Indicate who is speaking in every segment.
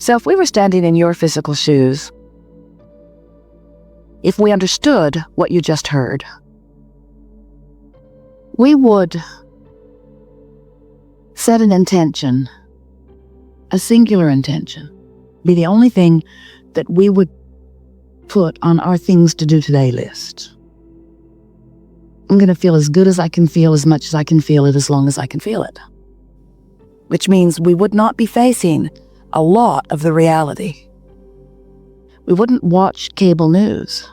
Speaker 1: So if we were standing in your physical shoes, if we understood what you just heard, we would set an intention, a singular intention, be the only thing that we would put on our things to do today list. I'm going to feel as good as I can feel, as much as I can feel it, as long as I can feel it. Which means we would not be facing a lot of the reality. We wouldn't watch cable news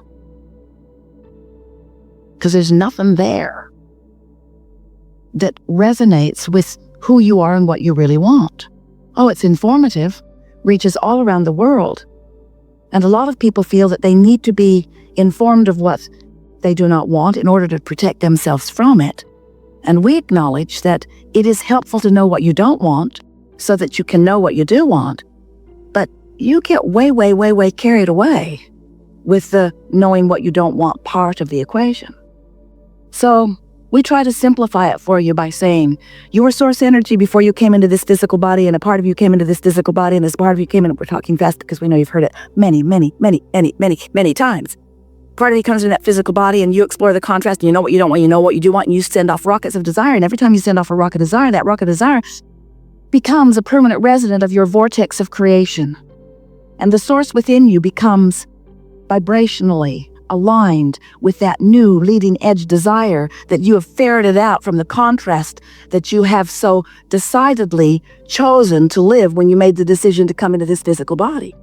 Speaker 1: because there's nothing there that resonates with who you are and what you really want. Oh, it's informative, reaches all around the world. And a lot of people feel that they need to be informed of what they do not want in order to protect themselves from it. And we acknowledge that it is helpful to know what you don't want so that you can know what you do want. But you get way, way, way, way carried away with the knowing what you don't want part of the equation. So we try to simplify it for you by saying you were source energy before you came into this physical body, and a part of you came into this physical body, and this part of you came in. We're talking fast because we know you've heard it many, many, many, many, many, many times. Part of you comes in that physical body, and you explore the contrast, and you know what you don't want, you know what you do want, and you send off rockets of desire. And every time you send off a rocket of desire, that rocket of desire becomes a permanent resident of your vortex of creation. And the source within you becomes vibrationally aligned with that new leading edge desire that you have ferreted out from the contrast that you have so decidedly chosen to live when you made the decision to come into this physical body.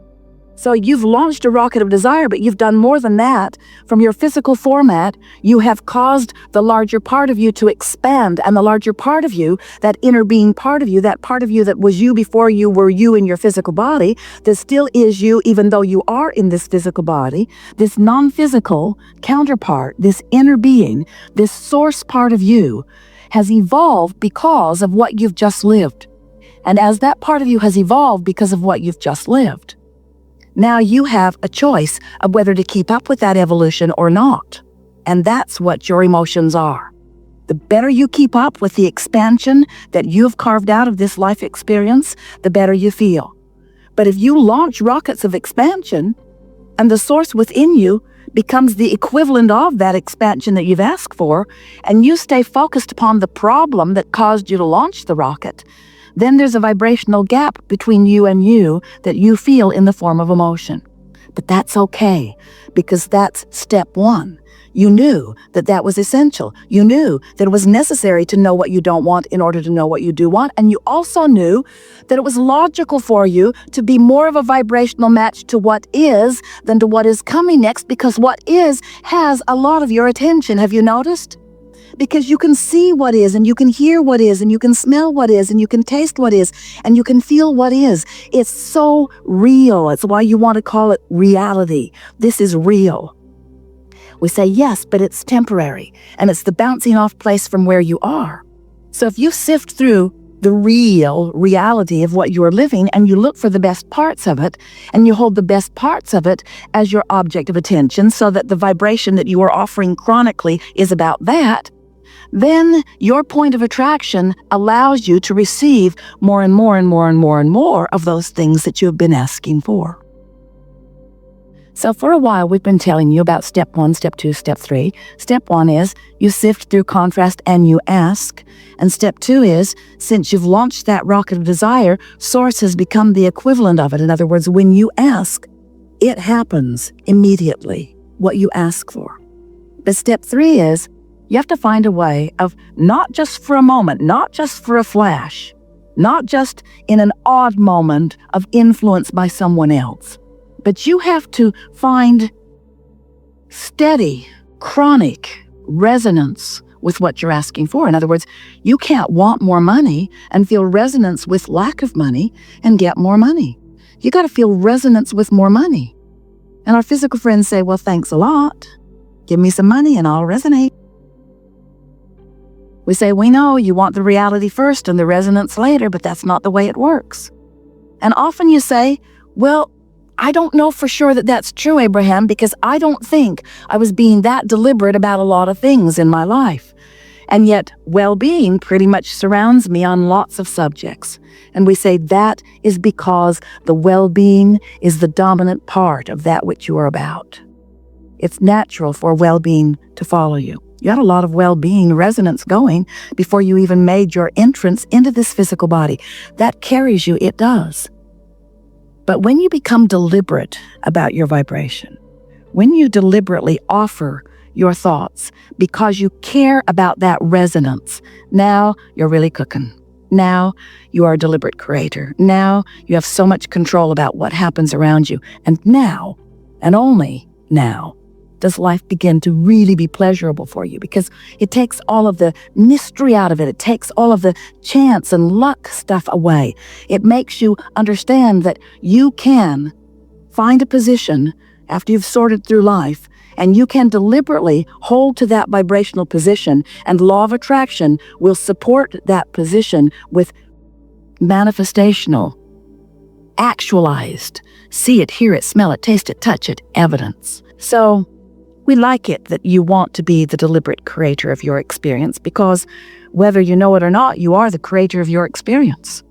Speaker 1: So you've launched a rocket of desire, but you've done more than that. From your physical format, you have caused the larger part of you to expand, and the larger part of you, that inner being part of you that was you before you were you in your physical body, that still is you even though you are in this physical body, this non-physical counterpart, this inner being, this source part of you has evolved because of what you've just lived. And as that part of you has evolved because of what you've just lived, now you have a choice of whether to keep up with that evolution or not. And that's what your emotions are. The better you keep up with the expansion that you've carved out of this life experience, the better you feel. But if you launch rockets of expansion, and the source within you becomes the equivalent of that expansion that you've asked for, and you stay focused upon the problem that caused you to launch the rocket, then there's a vibrational gap between you and you that you feel in the form of emotion. But that's okay, because that's step one. You knew that that was essential. You knew that it was necessary to know what you don't want in order to know what you do want. And you also knew that it was logical for you to be more of a vibrational match to what is than to what is coming next, because what is has a lot of your attention. Have you noticed? Because you can see what is, and you can hear what is, and you can smell what is, and you can taste what is, and you can feel what is. It's so real. It's why you want to call it reality. This is real. We say, yes, but it's temporary, and it's the bouncing off place from where you are. So if you sift through the real reality of what you are living, and you look for the best parts of it, and you hold the best parts of it as your object of attention, so that the vibration that you are offering chronically is about that, then your point of attraction allows you to receive more and more and more and more and more of those things that you have been asking for. So for a while, we've been telling you about step 1, step 2, step 3. Step 1 is you sift through contrast and you ask. And step 2 is, since you've launched that rocket of desire, source has become the equivalent of it. In other words, when you ask, it happens immediately, what you ask for. But step 3 is, you have to find a way of not just for a moment, not just for a flash, not just in an odd moment of influence by someone else, but you have to find steady, chronic resonance with what you're asking for. In other words, you can't want more money and feel resonance with lack of money and get more money. You got to feel resonance with more money. And our physical friends say, well, thanks a lot. Give me some money and I'll resonate. We say, we know you want the reality first and the resonance later, but that's not the way it works. And often you say, well, I don't know for sure that that's true, Abraham, because I don't think I was being that deliberate about a lot of things in my life. And yet, well-being pretty much surrounds me on lots of subjects. And we say that is because the well-being is the dominant part of that which you are about. It's natural for well-being to follow you. You had a lot of well-being resonance going before you even made your entrance into this physical body. That carries you, it does. But when you become deliberate about your vibration, when you deliberately offer your thoughts because you care about that resonance, now you're really cooking. Now you are a deliberate creator. Now you have so much control about what happens around you. And now, and only now, does life begin to really be pleasurable for you, because it takes all of the mystery out of it. It takes all of the chance and luck stuff away. It makes you understand that you can find a position after you've sorted through life, and you can deliberately hold to that vibrational position, and law of attraction will support that position with manifestational, actualized, see it, hear it, smell it, taste it, touch it, evidence. So we like it that you want to be the deliberate creator of your experience, because whether you know it or not, you are the creator of your experience.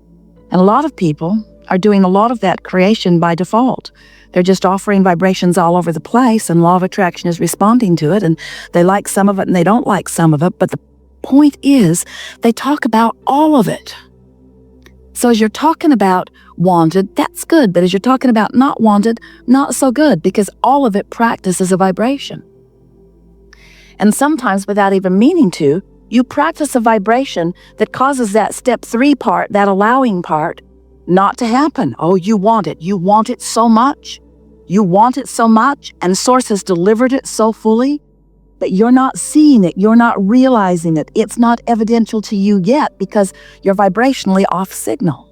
Speaker 1: And a lot of people are doing a lot of that creation by default. They're just offering vibrations all over the place, and law of attraction is responding to it, and they like some of it and they don't like some of it. But the point is, they talk about all of it. So as you're talking about wanted, that's good. But as you're talking about not wanted, not so good, because all of it practices a vibration. And sometimes without even meaning to, you practice a vibration that causes that step 3 part, that allowing part, not to happen. Oh, you want it. You want it so much. You want it so much, and Source has delivered it so fully, but you're not seeing it. You're not realizing it. It's not evidential to you yet because you're vibrationally off signal.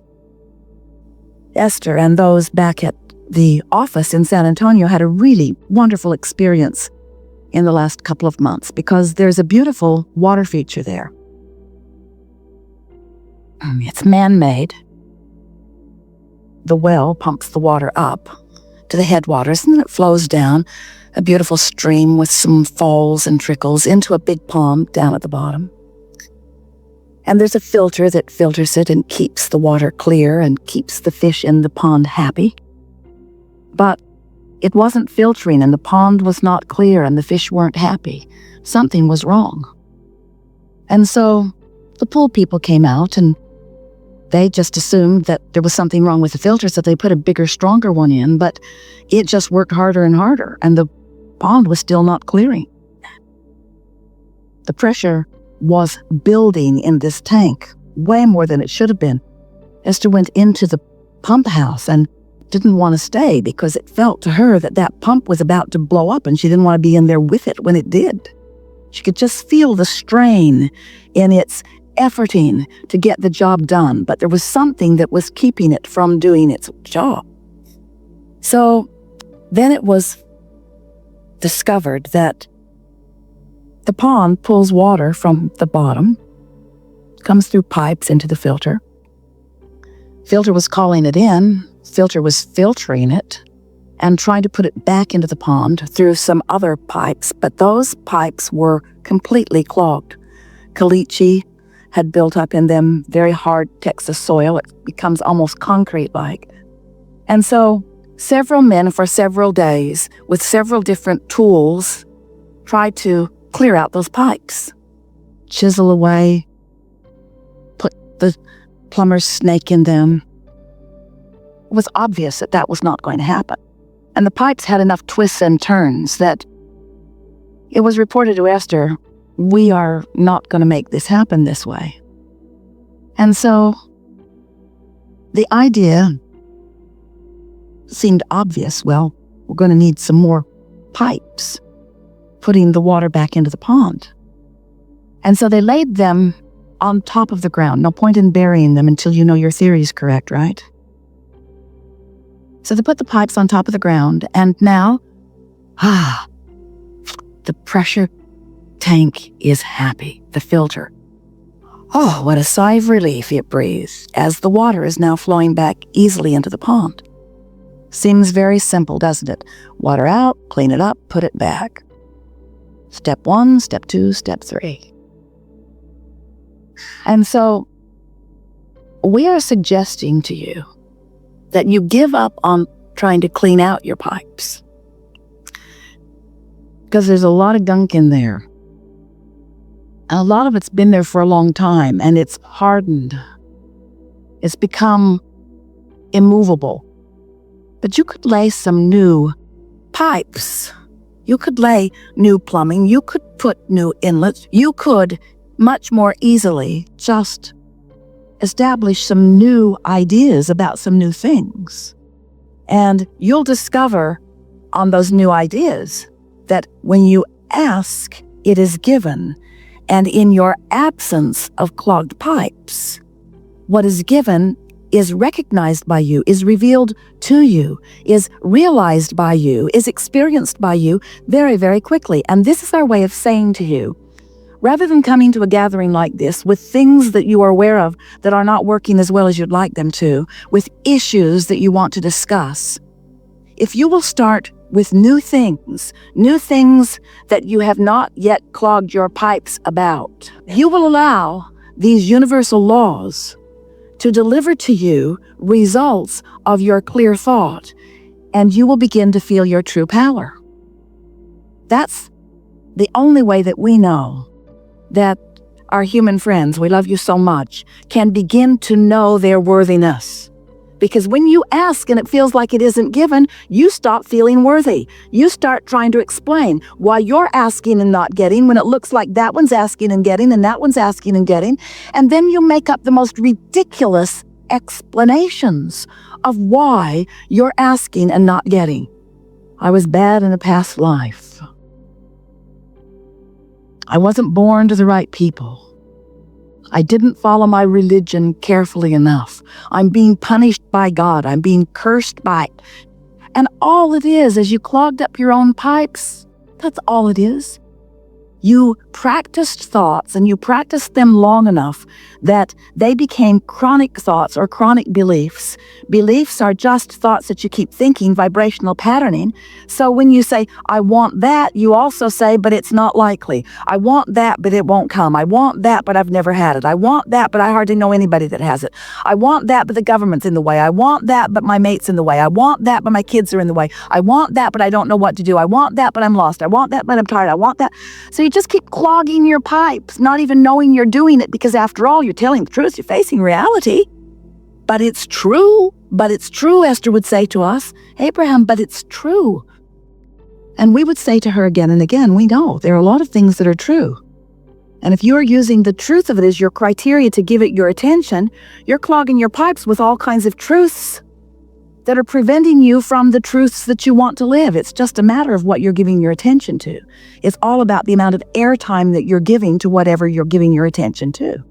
Speaker 1: Esther and those back at the office in San Antonio had a really wonderful experience in the last couple of months, because there's a beautiful water feature there. It's man-made. The well pumps the water up to the headwaters, and then it flows down a beautiful stream with some falls and trickles into a big pond down at the bottom. And there's a filter that filters it and keeps the water clear and keeps the fish in the pond happy. But it wasn't filtering, and the pond was not clear, and the fish weren't happy. Something was wrong. And so the pool people came out, and they just assumed that there was something wrong with the filter, so they put a bigger, stronger one in, but it just worked harder and harder, and the pond was still not clearing. The pressure was building in this tank, way more than it should have been. Esther went into the pump house and didn't want to stay because it felt to her that that pump was about to blow up, and she didn't want to be in there with it when it did. She could just feel the strain in its efforting to get the job done, but there was something that was keeping it from doing its job. So then it was discovered that the pond pulls water from the bottom, comes through pipes into the filter. Filter was calling it in, filter was filtering it, and trying to put it back into the pond through some other pipes, but those pipes were completely clogged. Caliche had built up in them, very hard Texas soil. It becomes almost concrete-like. And so several men for several days with several different tools tried to clear out those pipes, chisel away, put the plumber's snake in them. It was obvious that that was not going to happen. And the pipes had enough twists and turns that it was reported to Esther, we are not going to make this happen this way. And so the idea seemed obvious. Well, we're going to need some more pipes, putting the water back into the pond. And so they laid them on top of the ground. No point in burying them until you know your theory is correct, right? So they put the pipes on top of the ground, and now, the pressure tank is happy, the filter. Oh, what a sigh of relief it breathes as the water is now flowing back easily into the pond. Seems very simple, doesn't it? Water out, clean it up, put it back. Step 1, step 2, step 3. And so we are suggesting to you that you give up on trying to clean out your pipes, because there's a lot of gunk in there. And a lot of it's been there for a long time, and it's hardened. It's become immovable. But you could lay some new pipes. You could lay new plumbing. You could put new inlets. You could much more easily just establish some new ideas about some new things. And you'll discover on those new ideas that when you ask, it is given. And in your absence of clogged pipes, what is given is recognized by you, is revealed to you, is realized by you, is experienced by you very, very quickly. And this is our way of saying to you, rather than coming to a gathering like this with things that you are aware of that are not working as well as you'd like them to, with issues that you want to discuss, if you will start with new things that you have not yet clogged your pipes about, you will allow these universal laws to deliver to you results of your clear thought, and you will begin to feel your true power. That's the only way that we know that our human friends, we love you so much, can begin to know their worthiness. Because when you ask and it feels like it isn't given, you stop feeling worthy. You start trying to explain why you're asking and not getting when it looks like that one's asking and getting and that one's asking and getting. And then you make up the most ridiculous explanations of why you're asking and not getting. I was bad in a past life. I wasn't born to the right people. I didn't follow my religion carefully enough. I'm being punished by God. I'm being cursed by it. And all it is you clogged up your own pipes. That's all it is. You practiced thoughts, and you practiced them long enough that they became chronic thoughts or chronic beliefs. Beliefs are just thoughts that you keep thinking, vibrational patterning. So when you say, I want that, you also say, but it's not likely. I want that, but it won't come. I want that, but I've never had it. I want that, but I hardly know anybody that has it. I want that, but the government's in the way. I want that, but my mate's in the way. I want that, but my kids are in the way. I want that, but I don't know what to do. I want that, but I'm lost. I want that, but I'm tired. I want that. So you just keep clogging your pipes, not even knowing you're doing it, because after all, you're telling the truth, you're facing reality. But it's true. But it's true, Esther would say to us, Abraham, but it's true. And we would say to her again and again, we know there are a lot of things that are true. And if you're using the truth of it as your criteria to give it your attention, you're clogging your pipes with all kinds of truths that are preventing you from the truths that you want to live. It's just a matter of what you're giving your attention to. It's all about the amount of airtime that you're giving to whatever you're giving your attention to.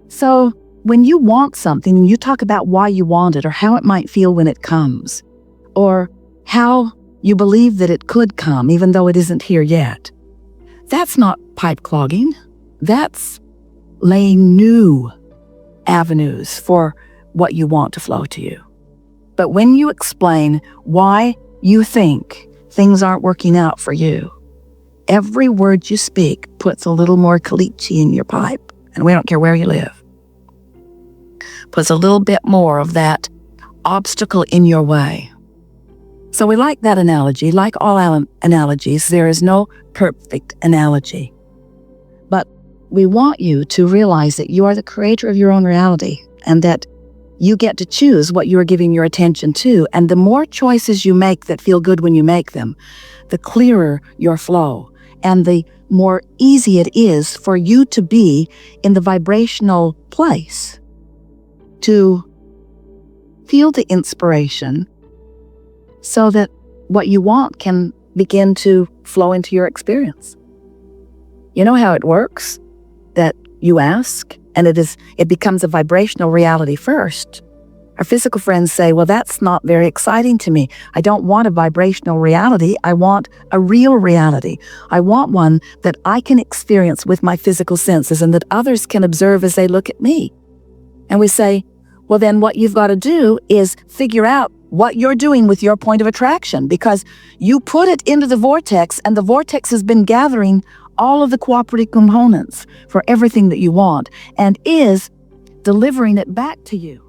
Speaker 1: So when you want something and you talk about why you want it or how it might feel when it comes, or how you believe that it could come even though it isn't here yet, that's not pipe clogging. That's laying new avenues for what you want to flow to you. But when you explain why you think things aren't working out for you, every word you speak puts a little more caliche in your pipe, and we don't care where you live. Puts a little bit more of that obstacle in your way. So we like that analogy. Like all analogies, there is no perfect analogy. But we want you to realize that you are the creator of your own reality, and that you get to choose what you are giving your attention to. And the more choices you make that feel good when you make them, the clearer your flow, and the more easy it is for you to be in the vibrational place, to feel the inspiration so that what you want can begin to flow into your experience. You know how it works? That you ask, and it becomes a vibrational reality first. Our physical friends say, well, that's not very exciting to me. I don't want a vibrational reality. I want a real reality. I want one that I can experience with my physical senses and that others can observe as they look at me. And we say, well, then what you've got to do is figure out what you're doing with your point of attraction, because you put it into the vortex, and the vortex has been gathering all of the cooperative components for everything that you want and is delivering it back to you.